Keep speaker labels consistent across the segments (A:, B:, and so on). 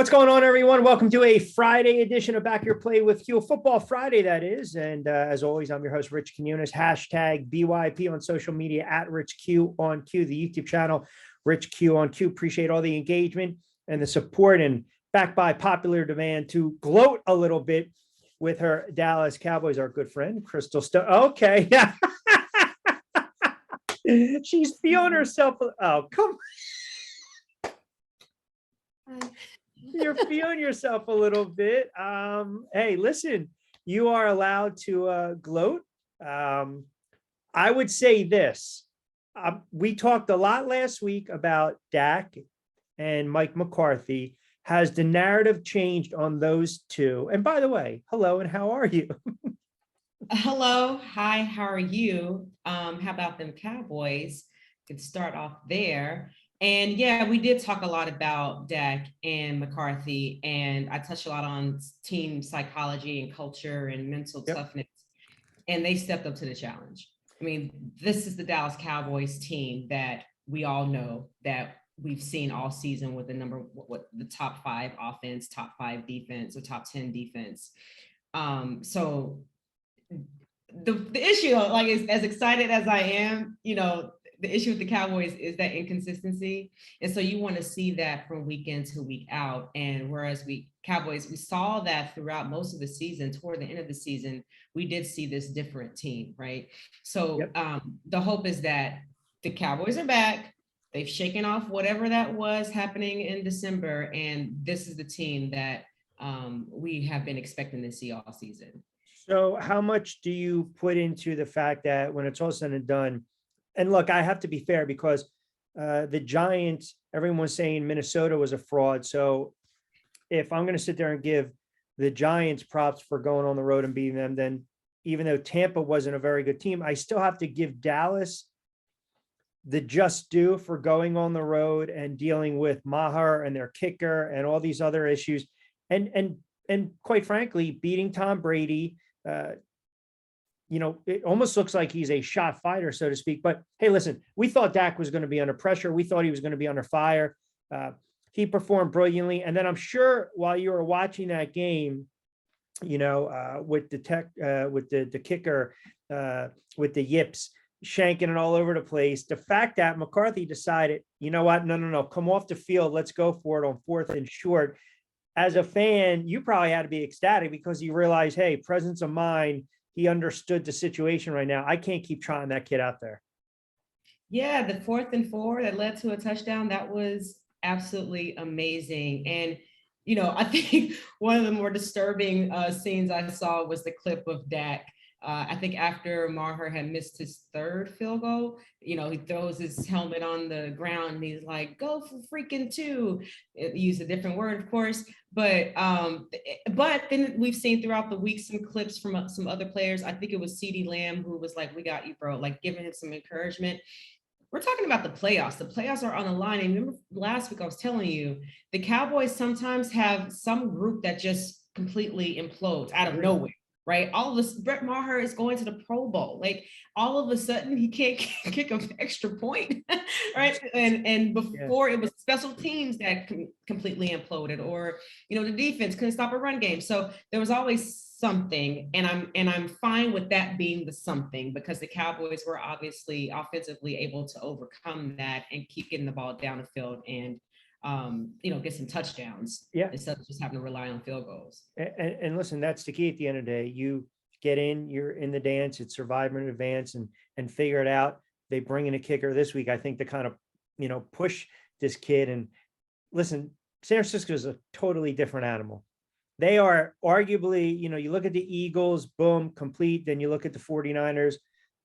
A: What's going on, everyone? Welcome to a Friday edition of Back Your Play with Q, Football Friday, that is. And as always, I'm your host, Rich Quinones, hashtag BYP on social media, at Rich Q on Q, the YouTube channel, Rich Q on Q. Appreciate all the engagement and the support, and backed by popular demand to gloat a little bit with her Dallas Cowboys, our good friend, Chrystal Stone. Okay. She's feeling herself. Oh, come on. You're feeling yourself a little bit. Hey, listen, you are allowed to gloat. I would say this. We talked a lot last week about Dak and Mike McCarthy. Has the narrative changed on those two? And by the way, hello, and how are you?
B: Hello. Hi, how are you? How about them Cowboys? Could start off there. And yeah, we did talk a lot about Dak and McCarthy, and I touched a lot on team psychology and culture and mental toughness, and they stepped up to the challenge. I mean, this is the Dallas Cowboys team that we all know, that we've seen all season with the top 5 offense, top 5 defense, or top 10 defense. So the issue, like, is as excited as I am, the issue with the Cowboys is that inconsistency. And so you want to see that from week in to week out. And whereas we saw that throughout most of the season, toward the end of the season, we did see this different team, right? So the hope is that the Cowboys are back. They've shaken off whatever that was happening in December. And this is the team that we have been expecting to see all season.
A: So how much do you put into the fact that when it's all said and done, and look, I have to be fair because the Giants, everyone's saying Minnesota was a fraud. So if I'm going to sit there and give the Giants props for going on the road and beating them, then even though Tampa wasn't a very good team, I still have to give Dallas the just due for going on the road and dealing with Maher and their kicker and all these other issues. And quite frankly, beating Tom Brady, it almost looks like he's a shot fighter, so to speak. But hey, listen, we thought Dak was going to be under pressure. We thought he was going to be under fire. He performed brilliantly. And then I'm sure while you were watching that game, with the kicker, with the yips, shanking it all over the place. The fact that McCarthy decided, you know what? No, come off the field. Let's go for it on 4th and short. As a fan, you probably had to be ecstatic because you realize, hey, presence of mind. He understood the situation right now. I can't keep trying that kid out there.
B: Yeah, the 4th and 4 that led to a touchdown, that was absolutely amazing. And, I think one of the more disturbing scenes I saw was the clip of Dak. I think after Maher had missed his 3rd field goal, he throws his helmet on the ground and he's like, "Go for freaking 2." It used a different word, of course, but then we've seen throughout the week some clips from some other players. I think it was CeeDee Lamb who was like, "We got you, bro," like giving him some encouragement. We're talking about the playoffs. The playoffs are on the line. And remember last week I was telling you, the Cowboys sometimes have some group that just completely implodes out of nowhere. Right. All of this, Brett Maher is going to the Pro Bowl. Like all of a sudden he can't kick an extra point. Right. And before it was special teams that completely imploded, or, the defense couldn't stop a run game. So there was always something. And I'm fine with that being the something, because the Cowboys were obviously offensively able to overcome that and keep getting the ball down the field and get some touchdowns instead of just having to rely on field goals.
A: And listen, that's the key at the end of the day. You get in, you're in the dance, it's survive and advance and figure it out. They bring in a kicker this week, I think, to kind of, push this kid. And listen, San Francisco is a totally different animal. They are arguably, you look at the Eagles, boom, complete. Then you look at the 49ers.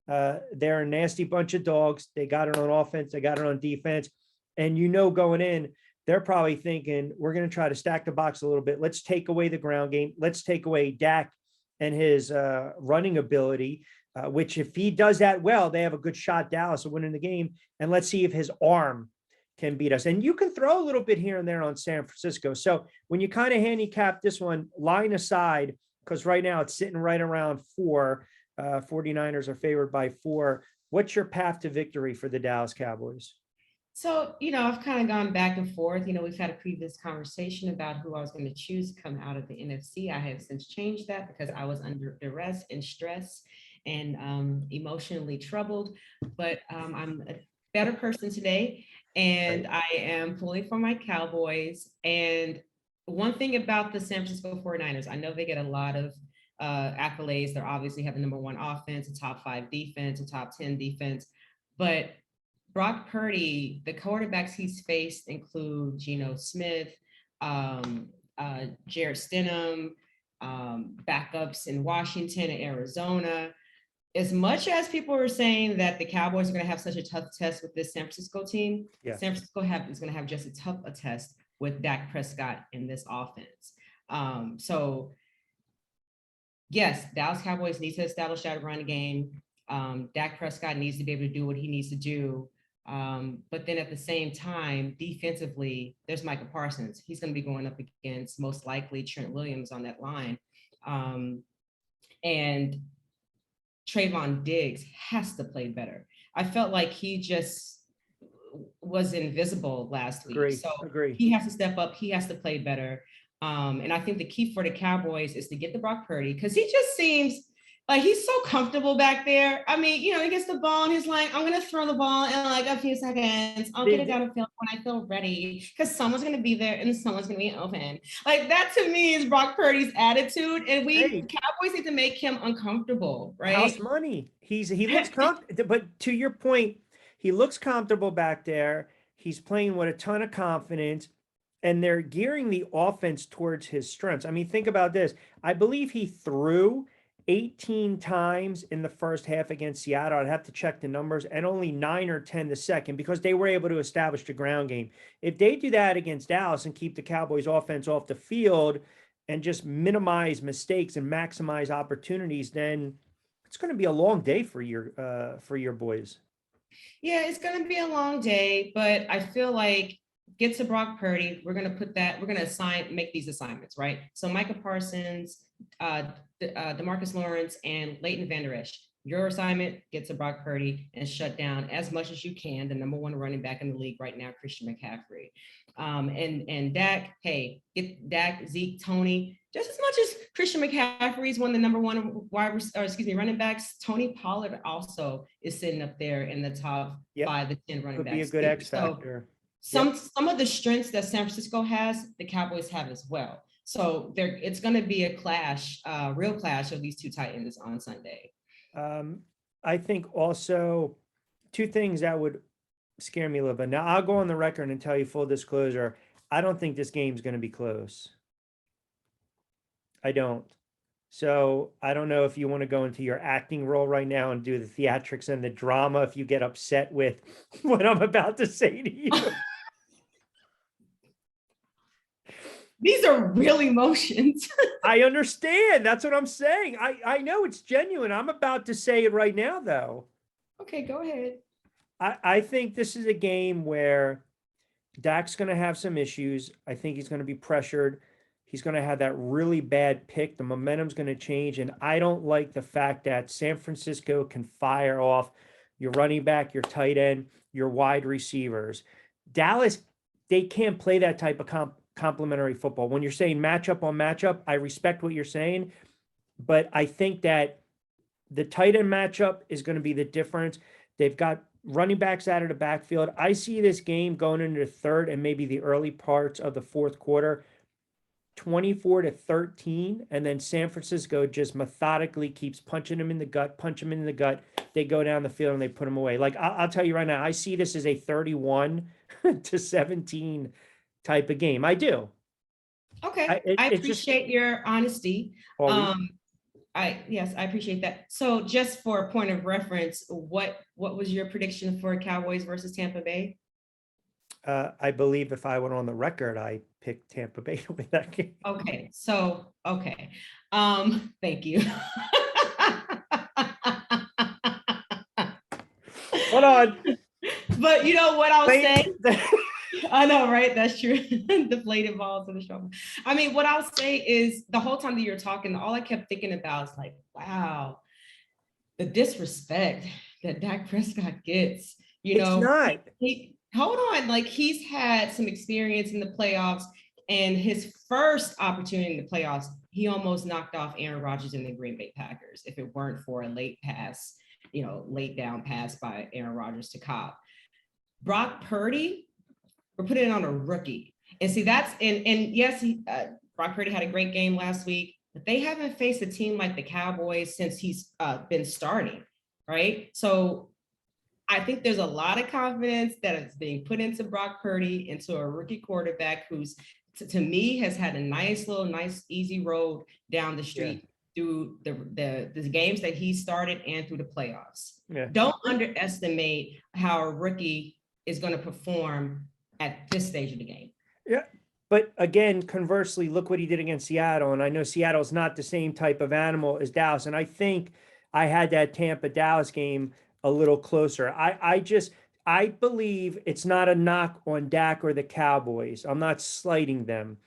A: They're a nasty bunch of dogs. They got it on offense. They got it on defense. And going in, they're probably thinking, we're going to try to stack the box a little bit. Let's take away the ground game. Let's take away Dak and his running ability, which if he does that well, they have a good shot, Dallas, of winning the game. And let's see if his arm can beat us. And you can throw a little bit here and there on San Francisco. So when you kind of handicap this one, line aside, because right now it's sitting right around 4, 49ers are favored by 4. What's your path to victory for the Dallas Cowboys?
B: So, I've kind of gone back and forth. We've had a previous conversation about who I was going to choose to come out of the NFC. I have since changed that because I was under duress and stress and emotionally troubled. But I'm a better person today, and
A: Right.
B: I am pulling for my Cowboys. And one thing about the San Francisco 49ers, I know they get a lot of accolades. They're obviously have the number one offense, a top 5 defense, a top 10 defense. But Brock Purdy, the quarterbacks he's faced include Geno Smith, Jared Stidham, backups in Washington and Arizona. As much as people are saying that the Cowboys are going to have such a tough test with this San Francisco team,
A: Yeah.
B: San Francisco is going to have just as tough a test with Dak Prescott in this offense. So yes, Dallas Cowboys need to establish that run game. Dak Prescott needs to be able to do what he needs to do. But then at the same time, defensively, there's Micah Parsons. He's going to be going up against most likely Trent Williams on that line. And Trayvon Diggs has to play better. I felt like he just was invisible last week. So
A: Agree.
B: he has to step up. He has to play better. And I think the key for the Cowboys is to get the Brock Purdy because he just seems like he's so comfortable back there. I mean, he gets the ball and he's like, I'm going to throw the ball in like a few seconds. I'll get it down the field when I feel ready because someone's going to be there and someone's going to be open. Like that to me is Brock Purdy's attitude. And Cowboys need to make him uncomfortable, right?
A: House money. He looks comfortable, but to your point, he looks comfortable back there. He's playing with a ton of confidence, and they're gearing the offense towards his strengths. I mean, think about this. I believe he threw 18 times in the first half against Seattle. I'd have to check the numbers, and only 9 or 10 the second because they were able to establish the ground game. If they do that against Dallas and keep the Cowboys offense off the field and just minimize mistakes and maximize opportunities, then it's going to be a long day for your boys.
B: Yeah, it's going to be a long day, but I feel like get to Brock Purdy. We're going to make these assignments, right? So Micah Parsons, DeMarcus Lawrence, and Leighton Vander Esch. Your assignment, get to Brock Purdy and shut down as much as you can the number one running back in the league right now, Christian McCaffrey. And Dak, hey, get Dak, Zeke, Tony, just as much as Christian McCaffrey is one of the number one running backs. Tony Pollard also is sitting up there in the top 5 to 10 running backs. Could
A: be a good X factor.
B: So some of the strengths that San Francisco has, the Cowboys have as well. So it's going to be a clash, real clash of these two Titans on Sunday.
A: I think also 2 things that would scare me a little bit. Now, I'll go on the record and tell you full disclosure, I don't think this game's going to be close. I don't. So I don't know if you want to go into your acting role right now and do the theatrics and the drama if you get upset with what I'm about to say to you.
B: These are real emotions.
A: I understand. That's what I'm saying. I know it's genuine. I'm about to say it right now, though.
B: Okay, go ahead.
A: I think this is a game where Dak's going to have some issues. I think he's going to be pressured. He's going to have that really bad pick. The momentum's going to change. And I don't like the fact that San Francisco can fire off your running back, your tight end, your wide receivers. Dallas, they can't play that type of complementary football. When you're saying matchup on matchup, I respect what you're saying. But I think that the tight end matchup is going to be the difference. They've got running backs out of the backfield. I see this game going into the third and maybe the early parts of the fourth quarter, 24-13. And then San Francisco just methodically keeps punching them in the gut, They go down the field and they put them away. Like I'll tell you right now, I see this as a 31-17 type of game. I do.
B: Okay. I appreciate your honesty. I appreciate that. So just for a point of reference, what was your prediction for Cowboys versus Tampa Bay?
C: I believe if I went on the record, I picked Tampa Bay to win that game.
B: Okay. So, okay. Thank you.
C: Hold on.
B: But you know what I'll say? I know, right? That's true. Deflated balls in the shoulder. I mean, what I'll say is the whole time that you're talking, all I kept thinking about is like, wow, the disrespect that Dak Prescott gets.
C: It's not.
B: hold on, like he's had some experience in the playoffs, and his first opportunity in the playoffs, he almost knocked off Aaron Rodgers and the Green Bay Packers if it weren't for a late pass, late down pass by Aaron Rodgers to Cobb. Brock Purdy, we're putting it on a rookie. And see, and yes, Brock Purdy had a great game last week, but they haven't faced a team like the Cowboys since he's been starting, right? So I think there's a lot of confidence that is being put into Brock Purdy, into a rookie quarterback who's, to me, has had a nice, easy road down the street through the games that he started and through the playoffs.
A: Yeah.
B: Don't underestimate how a rookie is going to perform at this stage of the game.
A: Yeah. But again, conversely, look what he did against Seattle. And I know Seattle's not the same type of animal as Dallas. And I think I had that Tampa Dallas game a little closer. I believe it's not a knock on Dak or the Cowboys. I'm not slighting them.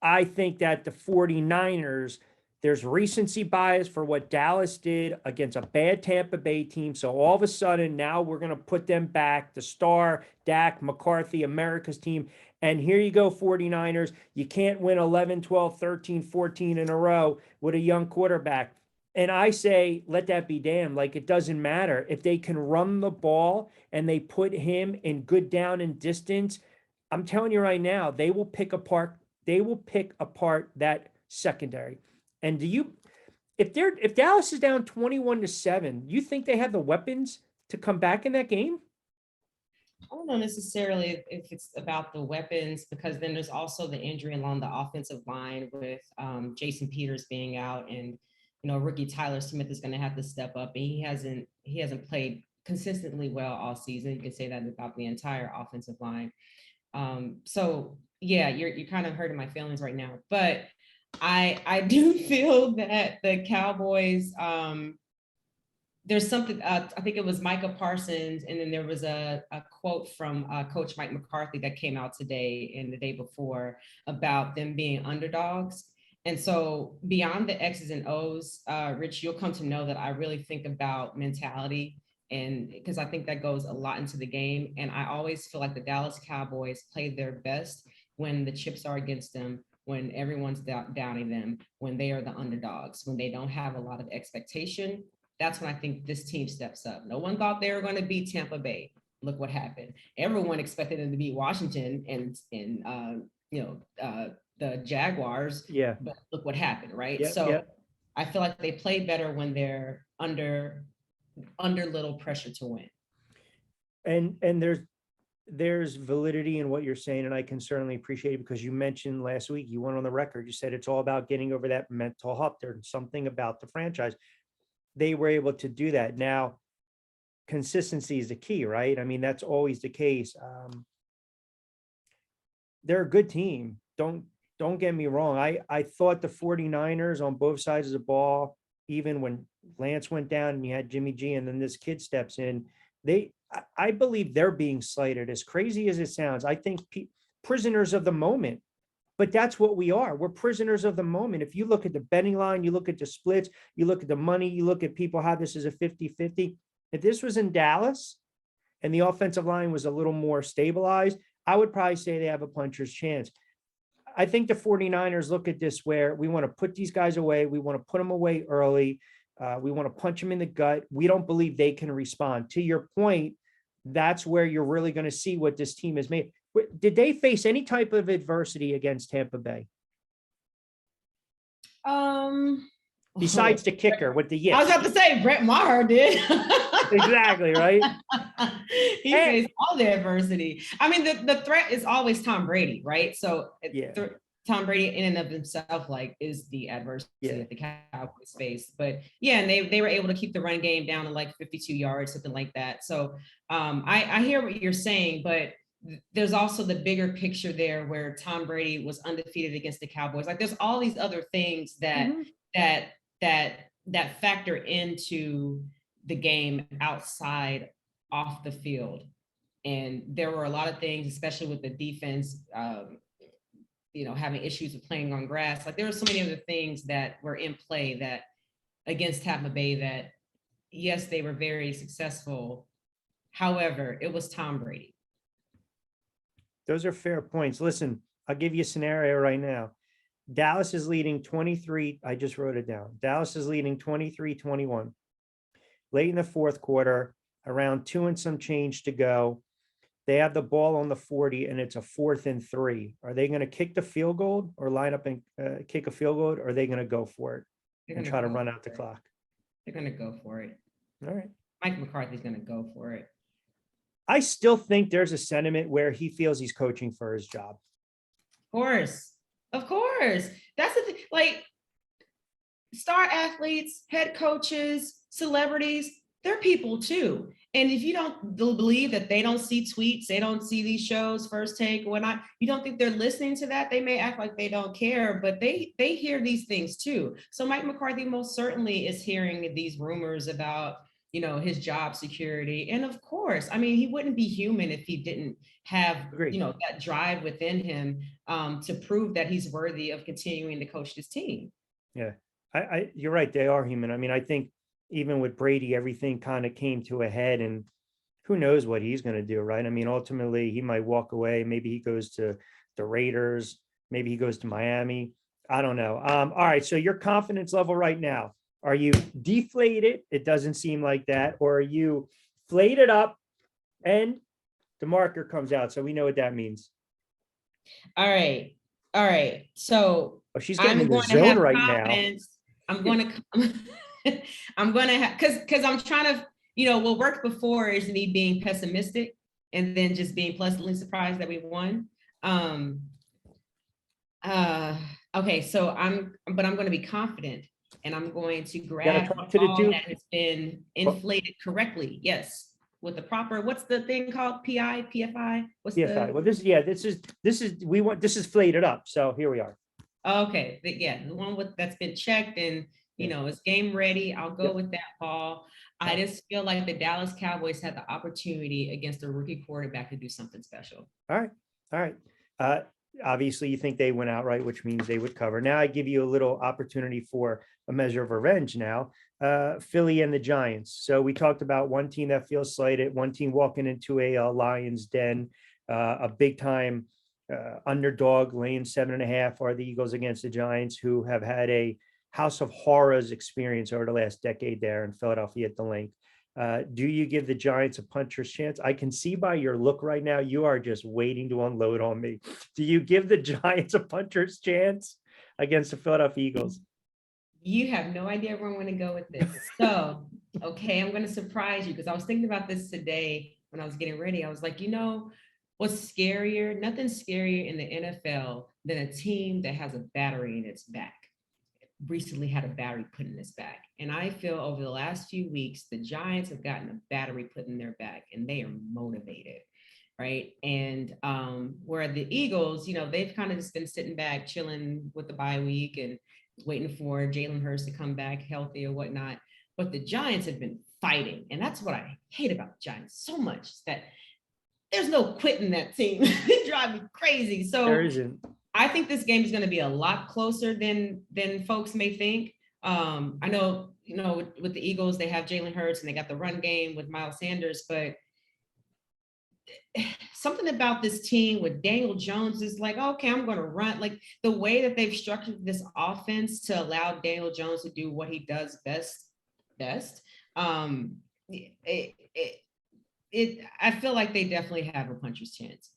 A: I think that the 49ers, there's recency bias for what Dallas did against a bad Tampa Bay team. So all of a sudden, now we're going to put them back, the star, Dak, McCarthy, America's team. And here you go, 49ers. You can't win 11, 12, 13, 14 in a row with a young quarterback. And I say, let that be damned. Like, it doesn't matter. If they can run the ball and they put him in good down and distance, I'm telling you right now, they will pick apart that secondary. And if Dallas is down 21-7, you think they have the weapons to come back in that game?
B: I don't know necessarily if it's about the weapons, because then there's also the injury along the offensive line with Jason Peters being out, and rookie Tyler Smith is going to have to step up, and he hasn't played consistently well all season. You can say that about the entire offensive line. So yeah, you're kind of hurting my feelings right now, but I do feel that the Cowboys, there's something, I think it was Micah Parsons, and then there was a quote from Coach Mike McCarthy that came out today and the day before about them being underdogs. And so beyond the X's and O's, Rich, you'll come to know that I really think about mentality, and because I think that goes a lot into the game. And I always feel like the Dallas Cowboys play their best when the chips are against them, when everyone's downing them, when they are the underdogs, when they don't have a lot of expectation. That's when I think this team steps up. No one thought they were going to beat Tampa Bay. Look what happened. Everyone expected them to beat Washington and the Jaguars.
A: Yeah.
B: But look what happened, right?
A: Yeah,
B: so
A: yeah.
B: I feel like they play better when they're under little pressure to win.
A: And there's validity in what you're saying, and I can certainly appreciate it, because you mentioned last week, you went on the record, you said it's all about getting over that mental hump. There's something about the franchise. They were able to do that. Now, consistency is the key, right? I mean, that's always the case. They're a good team. Don't get me wrong. I thought the 49ers on both sides of the ball, even when Lance went down and you had Jimmy G and then this kid steps in, I believe they're being slighted, as crazy as it sounds. I think prisoners of the moment. But that's what we are. We're prisoners of the moment. If you look at the betting line, you look at the splits, you look at the money, you look at people how this is a 50-50. If this was in Dallas and the offensive line was a little more stabilized, I would probably say they have a puncher's chance. I think the 49ers look at this where we want to put these guys away. We want to put them away early. We want to punch them in the gut. We don't believe they can respond. To your point, that's where you're really going to see what this team is made. Did they face any type of adversity against Tampa Bay? Besides the kicker with the yips.
B: I was about to say Brett Maher did.
A: Exactly, right?
B: He faced all the adversity. I mean, the threat is always Tom Brady, right? So Tom Brady in and of himself, is the adversity that the Cowboys face. But yeah, and they were able to keep the run game down to 52 yards, something like that. So I hear what you're saying, but there's also the bigger picture there where Tom Brady was undefeated against the Cowboys. There's all these other things that factor into the game outside off the field. And there were a lot of things, especially with the defense, having issues with playing on grass. There were so many other things that were in play that against Tampa Bay that, yes, they were very successful. However, it was Tom Brady.
A: Those are fair points. Listen, I'll give you a scenario right now. Dallas is leading 23. I just wrote it down. Dallas is leading 23-21. Late in the fourth quarter, around 2 and some change to go. They have the ball on the 40 and it's a 4th and 3. Are they going to kick the field goal or line up and kick a field goal? Or are they going to go for it
B: They're
A: and
B: gonna
A: try to
B: go
A: run out the
B: for it.
A: clock?
B: They're gonna go for it.
A: All right.
B: Mike McCarthy's gonna go for it.
A: I still think there's a sentiment where he feels he's coaching for his job.
B: Of course. That's the thing. Like, star athletes, head coaches, celebrities, they're people too. And if you don't believe that they don't see tweets, they don't see these shows, First Take, whatnot, you don't think they're listening to that, they may act like they don't care, but they hear these things too. So Mike McCarthy most certainly is hearing these rumors about, his job security. And of course, I mean, he wouldn't be human if he didn't have,
A: Agreed.
B: that drive within him to prove that he's worthy of continuing to coach this team.
A: Yeah, you're right. They are human. I mean, I think even with Brady, everything kind of came to a head, and who knows what he's going to do, right? I mean, ultimately, he might walk away. Maybe he goes to the Raiders. Maybe he goes to Miami. I don't know. All right. So your confidence level right now, are you deflated? It doesn't seem like that. Or are you flated up and the marker comes out? So we know what that means.
B: All right. All right. So
A: Oh, she's getting
B: I'm
A: in the
B: going to
A: zone
B: have
A: right now.
B: confidence. I'm going to, I'm going to have, because I'm trying to, what worked before is me being pessimistic and then just being pleasantly surprised that we won. Okay, so I'm going to be confident and I'm going to grab
A: talk to the
B: all
A: dude.
B: that has been inflated correctly. Yes. With the proper, what's the thing called? PFI? What's
A: PFI.
B: the?
A: Well, this is flated up. So here we are.
B: Okay, the one that's been checked and it's game ready. I'll go with that, Paul. I just feel like the Dallas Cowboys had the opportunity against a rookie quarterback to do something special.
A: All right. Obviously, you think they went outright, which means they would cover. Now I give you a little opportunity for a measure of revenge now. Philly and the Giants. So we talked about one team that feels slighted, one team walking into a Lions den, a big time underdog laying 7.5 are the Eagles against the Giants, who have had a house of horrors experience over the last decade there in Philadelphia at the link. Do you give the Giants a puncher's chance? I can see by your look right now, you are just waiting to unload on me. Do you give the Giants a puncher's chance against the Philadelphia Eagles?
B: You have no idea where I'm going to go with this. So, okay, I'm going to surprise you because I was thinking about this today when I was getting ready. I was like, what's scarier? Nothing's scarier in the NFL than a team that has a battery in its back. Recently had a battery put in its back. And I feel over the last few weeks, the Giants have gotten a battery put in their back and they are motivated, right? And where the Eagles, they've kind of just been sitting back, chilling with the bye week and waiting for Jalen Hurts to come back healthy or whatnot. But the Giants have been fighting. And that's what I hate about the Giants so much, is that there's no quitting that team. They drive me crazy. So
A: there isn't.
B: I think this game is going to be a lot closer than folks may think. I know, with the Eagles, they have Jalen Hurts and they got the run game with Miles Sanders, but something about this team with Daniel Jones is like, okay, I'm going to run. Like the way that they've structured this offense to allow Daniel Jones to do what he does best. I feel like they definitely have a puncher's chance.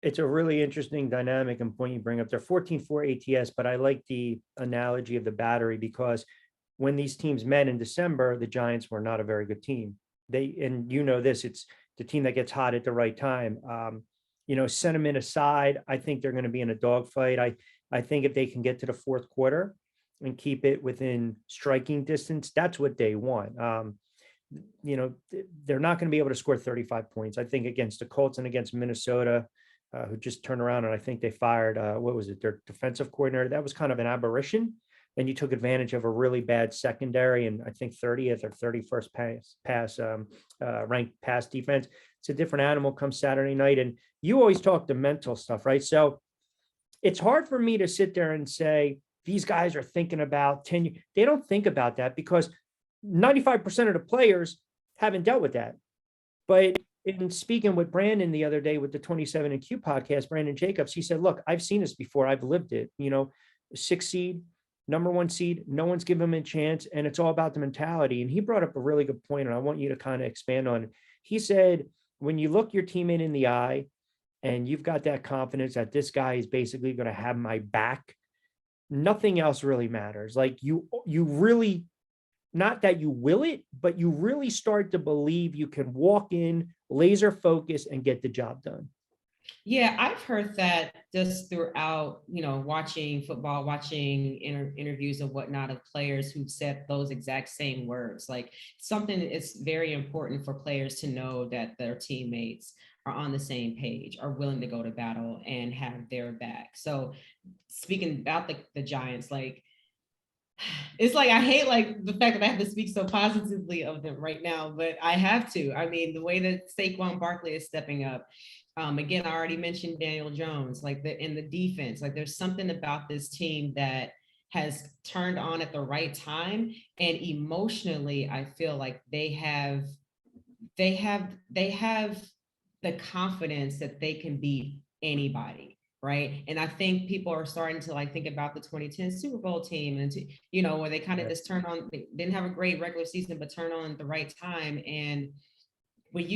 A: It's a really interesting dynamic and point you bring up. They're 14-4 ATS, but I like the analogy of the battery because when these teams met in December, the Giants were not a very good team. This, it's the team that gets hot at the right time. Sentiment aside, I think they're going to be in a dogfight. I think if they can get to the fourth quarter and keep it within striking distance, that's what they want. They're not going to be able to score 35 points. I think against the Colts and against Minnesota, who just turned around and I think they fired, their defensive coordinator. That was kind of an aberration. And you took advantage of a really bad secondary and I think 30th or 31st ranked pass defense. It's a different animal come Saturday night. And you always talk the mental stuff, right? So it's hard for me to sit there and say, these guys are thinking about 10 years. They don't think about that because 95% of the players haven't dealt with that. But in speaking with Brandon the other day with the 27 and Q podcast, Brandon Jacobs, he said, look, I've seen this before. I've lived it, 6 seed, number 1 seed, no one's given him a chance. And it's all about the mentality. And he brought up a really good point, and I want you to kind of expand on it. He said, when you look your teammate in the eye and you've got that confidence that this guy is basically going to have my back, nothing else really matters. Like you really, not that you will it, but you really start to believe you can walk in, laser focus, and get the job done.
B: Yeah, I've heard that just throughout, watching football, watching interviews and whatnot of players who've said those exact same words. Like something it's very important for players to know that their teammates are on the same page, are willing to go to battle and have their back. So speaking about the Giants, like, it's like I hate like the fact that I have to speak so positively of them right now, but I have to. I mean, the way that Saquon Barkley is stepping up. Again, I already mentioned Daniel Jones, like in the defense. Like there's something about this team that has turned on at the right time, and emotionally, I feel like they have the confidence that they can beat anybody. Right. And I think people are starting to like think about the 2010 Super Bowl team and, where they kind of just turn on, they didn't have a great regular season, but turn on at the right time. And when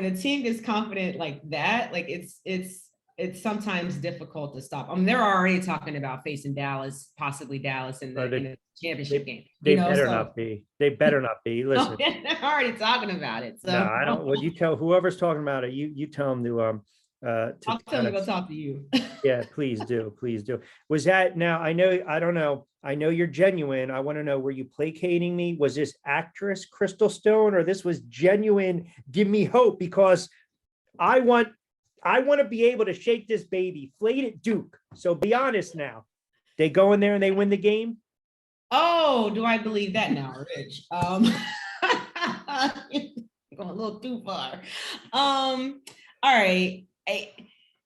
B: a team gets confident like that, like it's sometimes difficult to stop. I mean, they're already talking about facing Dallas, possibly Dallas in the championship game.
A: They better not be. They better not be. Listen,
B: they're already talking about it. So
A: no, I don't. What you tell whoever's talking about it, you tell them to
B: I'll tell them to go talk to you.
A: Yeah, please do. Please do. Was that now? I don't know. I know you're genuine. I want to know, were you placating me? Was this actress Chrystal Stone, or this was genuine? Give me hope, because I want to be able to shake this baby, flayed it Duke. So be honest now. They go in there and they win the game.
B: Oh, do I believe that now, Rich? Going a little too far. All right.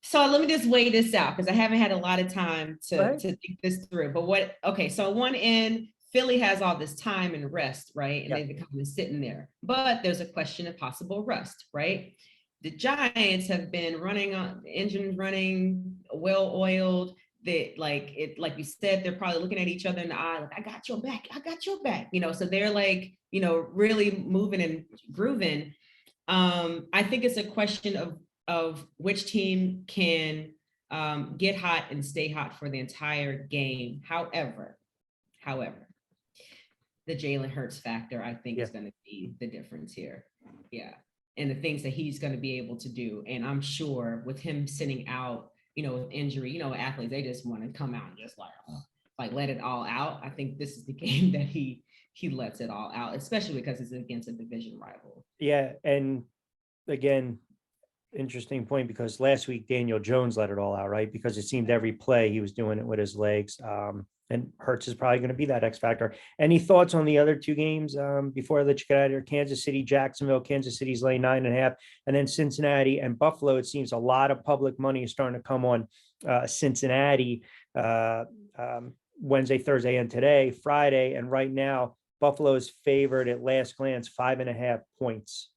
B: So let me just weigh this out, because I haven't had a lot of time to think this through. But so one end, Philly has all this time and rest, right? And they've become sitting there. But there's a question of possible rust, right? The Giants have been running on engines running, well-oiled. Like you said, they're probably looking at each other in the eye, like, I got your back, I got your back. So they're like, really moving and grooving. I think it's a question of which team can get hot and stay hot for the entire game. However, the Jalen Hurts factor, I think, is going to be the difference here. Yeah. And the things that he's going to be able to do. And I'm sure with him sitting out, with injury, athletes, they just want to come out and just like let it all out. I think this is the game that he lets it all out, especially because it's against a division rival.
A: Yeah. And again, interesting point, because last week Daniel Jones let it all out, right? Because it seemed every play he was doing it with his legs. And Hurts is probably going to be that X factor. Any thoughts on the other two games before I let you get out of here? Kansas City, Jacksonville. Kansas City's laying 9.5, and then Cincinnati and Buffalo. It seems a lot of public money is starting to come on Cincinnati Wednesday, Thursday, and today, Friday. And right now, Buffalo is favored at last glance 5.5 points.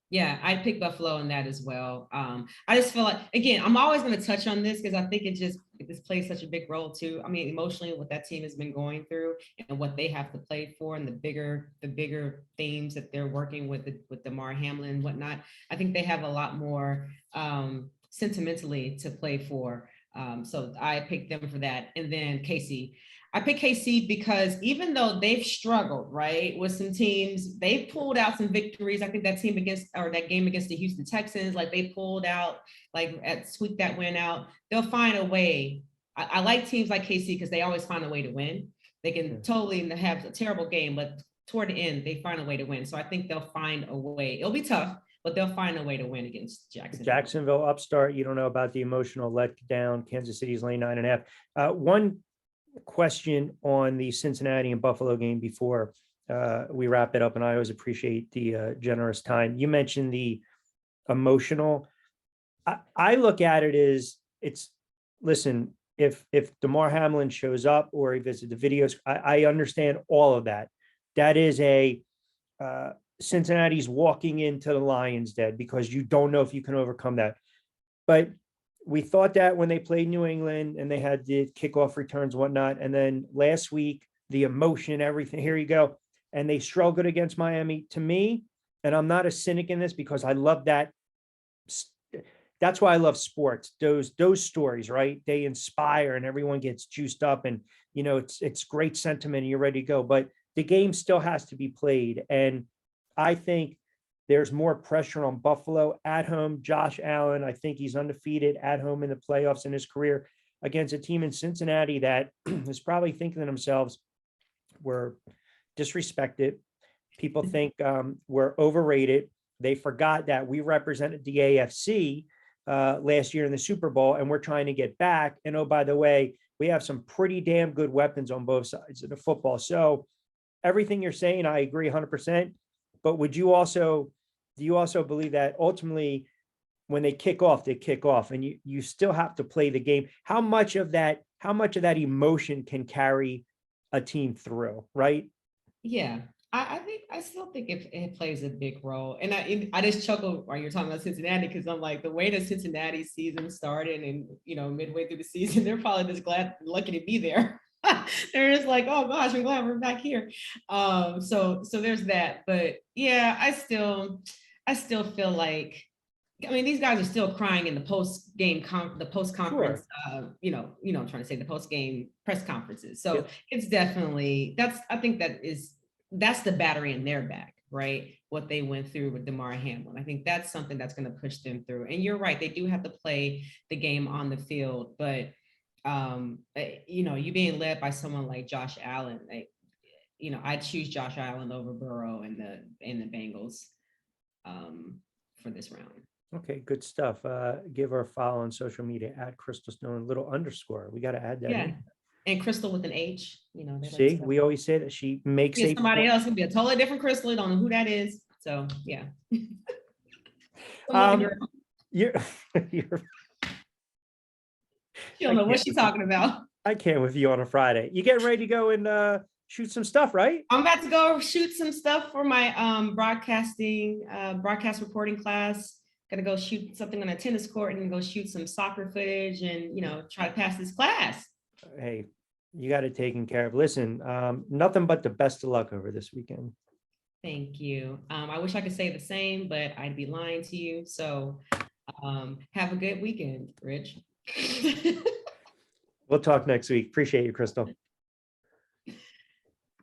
B: Yeah, I pick Buffalo in that as well. I just feel like, again, I'm always going to touch on this because I think this plays such a big role too. I mean, emotionally, what that team has been going through and what they have to play for, and the bigger themes that they're working with Damar Hamlin and whatnot. I think they have a lot more sentimentally to play for. So I picked them for that. And then KC. I picked KC because even though they've struggled, right, with some teams, they pulled out some victories. I think that game against the Houston Texans, like they pulled out, squeaked that win out. They'll find a way. I like teams like KC because they always find a way to win. They can totally have a terrible game, but toward the end, they find a way to win. So I think they'll find a way. It'll be tough, but they'll find a way to win against Jacksonville.
A: Jacksonville upstart. You don't know about the emotional letdown. Kansas City's laying 9.5. One question on the Cincinnati and Buffalo game before we wrap it up, and I always appreciate the generous time. You mentioned the emotional. I look at it as listen, if Damar Hamlin shows up or he visits the videos, I understand all of that. That is a Cincinnati's walking into the Lions dead because you don't know if you can overcome that. But we thought that when they played New England and they had the kickoff returns, whatnot. And then last week, the emotion, everything, here you go. And they struggled against Miami. To me, and I'm not a cynic in this because I love that. That's why I love sports. Those stories, right? They inspire and everyone gets juiced up, and it's great sentiment and you're ready to go. But the game still has to be played. And I think there's more pressure on Buffalo at home. Josh Allen, I think he's undefeated at home in the playoffs in his career against a team in Cincinnati that is probably thinking to themselves, we're disrespected. People think we're overrated. They forgot that we represented the AFC last year in the Super Bowl, and we're trying to get back. And oh, by the way, we have some pretty damn good weapons on both sides of the football. So everything you're saying, I agree 100%. But do you also believe that ultimately when they kick off, and you still have to play the game? How much of that emotion can carry a team through, right?
B: Yeah, I still think it plays a big role. And I just chuckle while you're talking about Cincinnati, because I'm like, the way the Cincinnati season started and midway through the season, they're probably just lucky to be there. They're just like, oh gosh, we're glad we're back here. So there's that. But yeah, I still feel like, I mean, these guys are still crying in the post-game the post-conference,
A: Sure.
B: I'm trying to say the post-game press conferences. So
A: Yep.
B: it's definitely, I think that's the battery in their back, right? What they went through with DeMar Hamlin. I think that's something that's going to push them through. And you're right, they do have to play the game on the field, but you being led by someone like Josh Allen, I'd choose Josh Allen over Burrow in the Bengals for this round.
A: Okay, good stuff. Give her a follow on social media at Chrystal Stone, little underscore. We got to add that
B: Yeah.
A: in.
B: And Crystal with an H, they like
A: See,
B: stuff.
A: we always say that she makes
B: Yeah, somebody else can be a totally different Crystal. I don't know who that is. So yeah.
A: You're
B: She don't know what she's talking about.
A: I can't with you on a Friday. You getting ready to go and shoot some stuff, right?
B: I'm about to go shoot some stuff for my broadcast reporting class. Gotta go shoot something on a tennis court and go shoot some soccer footage and try to pass this class.
A: Hey, you got it taken care of. Listen, nothing but the best of luck over this weekend.
B: Thank you. I wish I could say the same, but I'd be lying to you. So have a good weekend, Rich.
A: We'll talk next week. Appreciate you, Chrystal.